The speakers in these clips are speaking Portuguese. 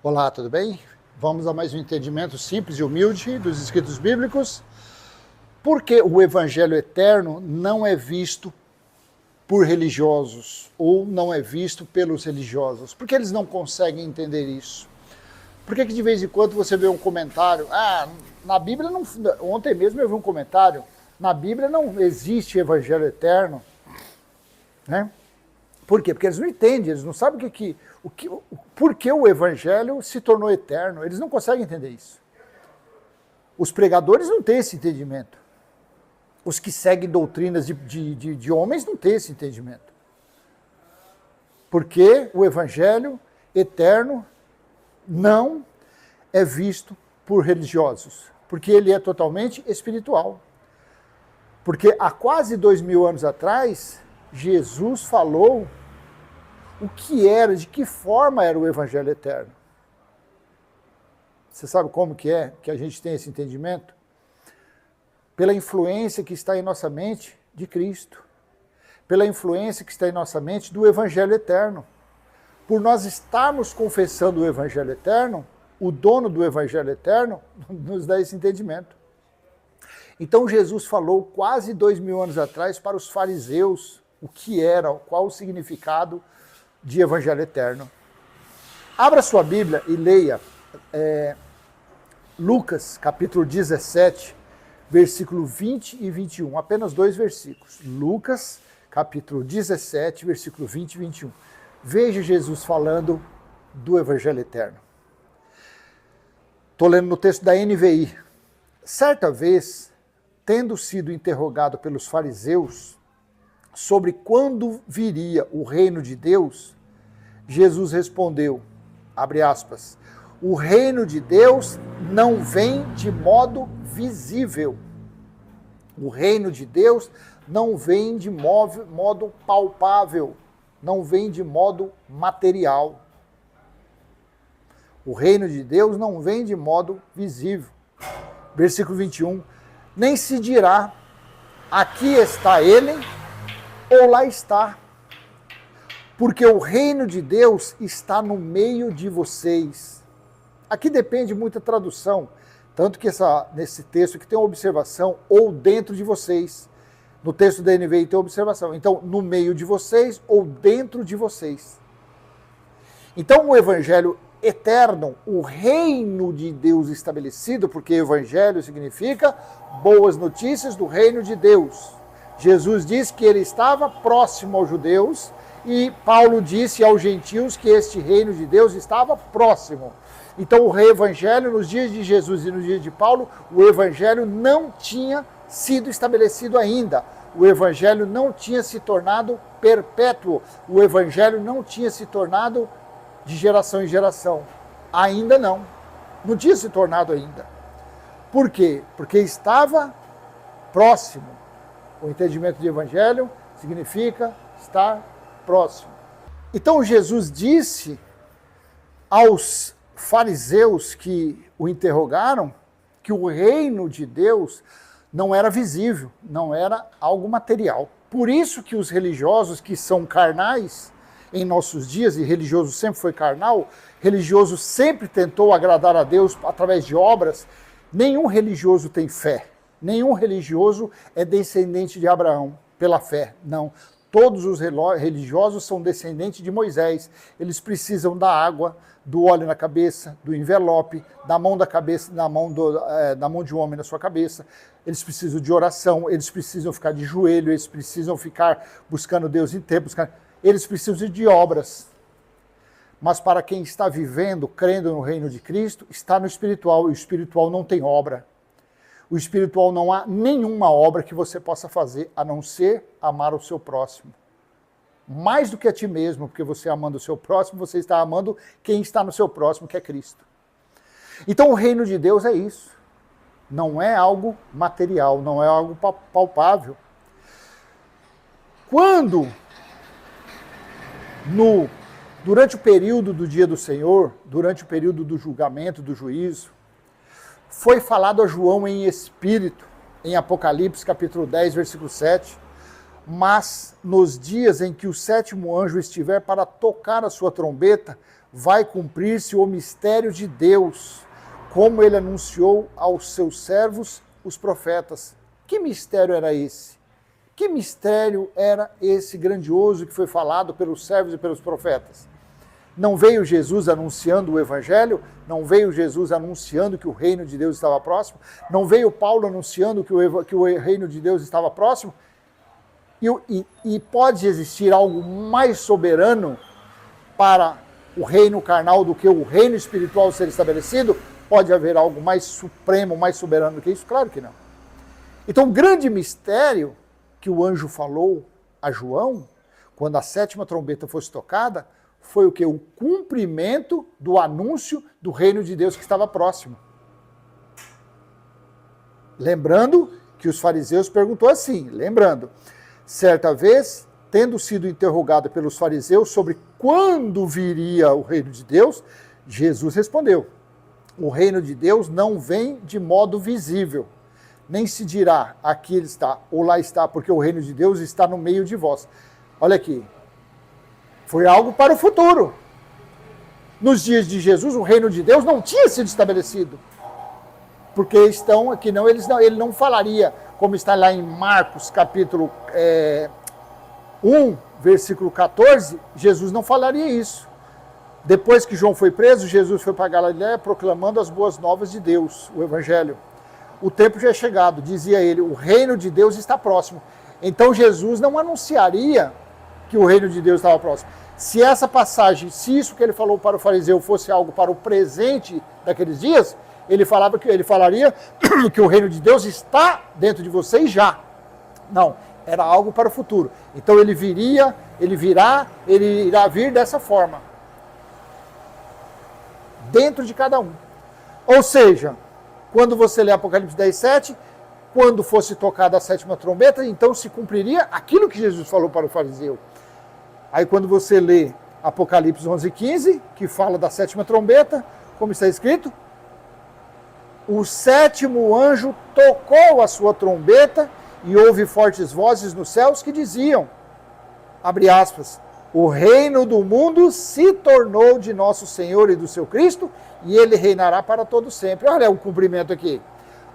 Olá, tudo bem? Vamos a mais um entendimento simples e humilde dos escritos bíblicos. Porque o evangelho eterno não é visto por religiosos ou não é visto pelos religiosos? Por que eles não conseguem entender isso? Por que de vez em quando você vê um comentário, na Bíblia não... Ontem mesmo eu vi um comentário, na Bíblia não existe evangelho eterno, né? Por quê? Porque eles não entendem, eles não sabem por que o evangelho se tornou eterno. Eles não conseguem entender isso. Os pregadores não têm esse entendimento. Os que seguem doutrinas de homens não têm esse entendimento. Porque o evangelho eterno não é visto por religiosos. Porque ele é totalmente espiritual. Porque há quase 2000 anos atrás, Jesus falou o que era, de que forma era o evangelho eterno. Você sabe como que a gente tem esse entendimento? Pela influência que está em nossa mente de Cristo. Pela influência que está em nossa mente do evangelho eterno. Por nós estarmos confessando o evangelho eterno, o dono do evangelho eterno nos dá esse entendimento. Então Jesus falou quase 2000 anos atrás para os fariseus o que era, qual o significado de evangelho eterno. Abra sua Bíblia e leia Lucas, capítulo 17, versículo 20 e 21. Apenas 2 versículos. Lucas, capítulo 17, versículo 20 e 21. Veja Jesus falando do evangelho eterno. Estou lendo no texto da NVI. Certa vez, tendo sido interrogado pelos fariseus sobre quando viria o reino de Deus, Jesus respondeu, abre aspas, o reino de Deus não vem de modo visível. O reino de Deus não vem de modo palpável, não vem de modo material. O reino de Deus não vem de modo visível. Versículo 21, nem se dirá, aqui está ele, ou lá está, porque o reino de Deus está no meio de vocês. Aqui depende muito da tradução, tanto que nesse texto aqui tem uma observação, ou dentro de vocês. No texto da NVI tem uma observação. Então, no meio de vocês ou dentro de vocês. Então, o evangelho eterno, o reino de Deus estabelecido, porque evangelho significa boas notícias do reino de Deus. Jesus disse que ele estava próximo aos judeus e Paulo disse aos gentios que este reino de Deus estava próximo. Então o evangelho nos dias de Jesus e nos dias de Paulo, o evangelho não tinha sido estabelecido ainda. O evangelho não tinha se tornado perpétuo. O evangelho não tinha se tornado de geração em geração. Ainda não. Não tinha se tornado ainda. Por quê? Porque estava próximo. O entendimento de evangelho significa estar próximo. Então Jesus disse aos fariseus que o interrogaram que o reino de Deus não era visível, não era algo material. Por isso que os religiosos que são carnais em nossos dias, e religioso sempre foi carnal, religioso sempre tentou agradar a Deus através de obras, nenhum religioso tem fé. Nenhum religioso é descendente de Abraão pela fé, não. Todos os religiosos são descendentes de Moisés. Eles precisam da água, do óleo na cabeça, do envelope, da mão da cabeça, da mão de um homem na sua cabeça. Eles precisam de oração, eles precisam ficar de joelho, eles precisam ficar buscando Deus inteiro, eles precisam de obras. Mas para quem está vivendo, crendo no reino de Cristo, está no espiritual, e o espiritual não tem obra. O espiritual não há nenhuma obra que você possa fazer, a não ser amar o seu próximo. Mais do que a ti mesmo, porque você amando o seu próximo, você está amando quem está no seu próximo, que é Cristo. Então o reino de Deus é isso. Não é algo material, não é algo palpável. Quando, durante o período do dia do Senhor, durante o período do julgamento, do juízo, foi falado a João em espírito, em Apocalipse capítulo 10, versículo 7, mas nos dias em que o sétimo anjo estiver para tocar a sua trombeta, vai cumprir-se o mistério de Deus, como ele anunciou aos seus servos, os profetas. Que mistério era esse? Que mistério era esse grandioso que foi falado pelos servos e pelos profetas? Não veio Jesus anunciando o Evangelho? Não veio Jesus anunciando que o reino de Deus estava próximo? Não veio Paulo anunciando que o reino de Deus estava próximo? E pode existir algo mais soberano para o reino carnal do que o reino espiritual ser estabelecido? Pode haver algo mais supremo, mais soberano do que isso? Claro que não. Então, o grande mistério que o anjo falou a João, quando a 7ª trombeta fosse tocada, foi o que? O cumprimento do anúncio do reino de Deus que estava próximo. Lembrando que os fariseus perguntou assim, certa vez, tendo sido interrogado pelos fariseus sobre quando viria o reino de Deus, Jesus respondeu: o reino de Deus não vem de modo visível, nem se dirá aqui ele está ou lá está, porque o reino de Deus está no meio de vós. Olha aqui, foi algo para o futuro. Nos dias de Jesus, o reino de Deus não tinha sido estabelecido. Porque estão aqui, ele não falaria, como está lá em Marcos, capítulo 1, versículo 14, Jesus não falaria isso. Depois que João foi preso, Jesus foi para Galiléia proclamando as boas novas de Deus, o Evangelho. O tempo já é chegado, dizia ele, o reino de Deus está próximo. Então Jesus não anunciaria que o reino de Deus estava próximo. Se essa passagem, se isso que ele falou para o fariseu fosse algo para o presente daqueles dias, ele falaria que o reino de Deus está dentro de vocês já. Não, era algo para o futuro. Então ele irá vir dessa forma. Dentro de cada um. Ou seja, quando você lê Apocalipse 10:7, quando fosse tocada a 7ª trombeta, então se cumpriria aquilo que Jesus falou para o fariseu. Aí quando você lê Apocalipse 11:15, que fala da 7ª trombeta, como está escrito, o 7º anjo tocou a sua trombeta e houve fortes vozes nos céus que diziam, abre aspas, o reino do mundo se tornou de nosso Senhor e do seu Cristo e ele reinará para todo sempre. Olha o cumprimento aqui.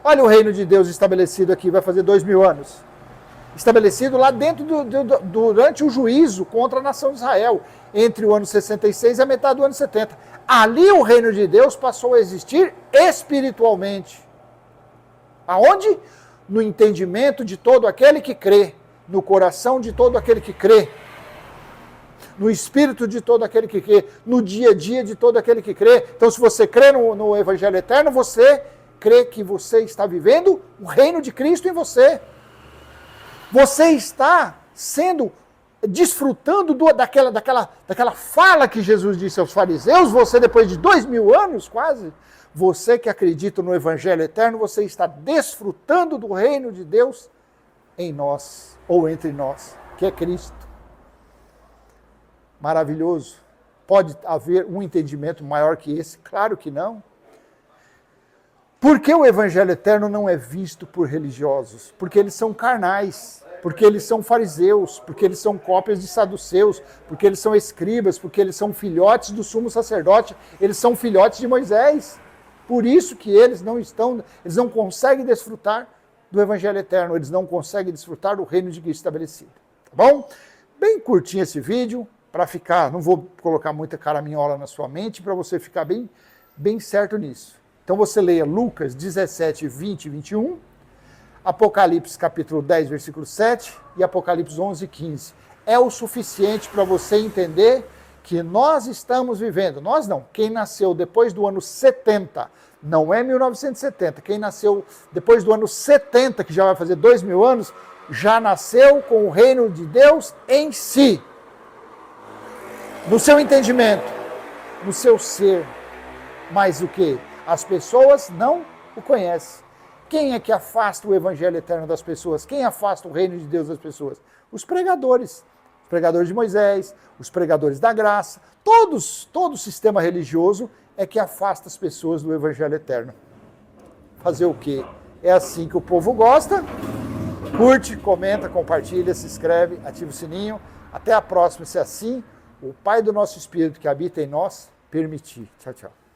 Olha o reino de Deus estabelecido aqui, vai fazer 2000 anos. Estabelecido lá dentro durante o juízo contra a nação de Israel, entre o ano 66 e a metade do ano 70. Ali o reino de Deus passou a existir espiritualmente. Aonde? No entendimento de todo aquele que crê, no coração de todo aquele que crê, no espírito de todo aquele que crê, no dia a dia de todo aquele que crê. Então, se você crê no Evangelho Eterno, você crê que você está vivendo o reino de Cristo em você. Você está desfrutando daquela fala que Jesus disse aos fariseus, você depois de 2000 anos quase, você que acredita no Evangelho Eterno, você está desfrutando do reino de Deus em nós, ou entre nós, que é Cristo. Maravilhoso. Pode haver um entendimento maior que esse? Claro que não. Por que o Evangelho Eterno não é visto por religiosos? Porque eles são carnais, porque eles são fariseus, porque eles são cópias de saduceus, porque eles são escribas, porque eles são filhotes do sumo sacerdote, eles são filhotes de Moisés. Por isso que eles não conseguem desfrutar do Evangelho Eterno, eles não conseguem desfrutar do reino de Cristo estabelecido. Tá bom? Bem curtinho esse vídeo, para ficar, não vou colocar muita caraminhola na sua mente, para você ficar bem certo nisso. Então você leia Lucas 17, 20 e 21, Apocalipse capítulo 10, versículo 7 e Apocalipse 11, 15. É o suficiente para você entender que nós estamos vivendo, nós não, quem nasceu depois do ano 70, não é 1970, quem nasceu depois do ano 70, que já vai fazer 2000 anos, já nasceu com o reino de Deus em si. No seu entendimento, no seu ser, mas o que? As pessoas não o conhecem. Quem é que afasta o Evangelho Eterno das pessoas? Quem afasta o reino de Deus das pessoas? Os pregadores. Os pregadores de Moisés, os pregadores da graça. Todo o sistema religioso é que afasta as pessoas do Evangelho Eterno. Fazer o quê? É assim que o povo gosta. Curte, comenta, compartilha, se inscreve, ativa o sininho. Até a próxima, se assim o Pai do nosso Espírito que habita em nós permitir. Tchau, tchau.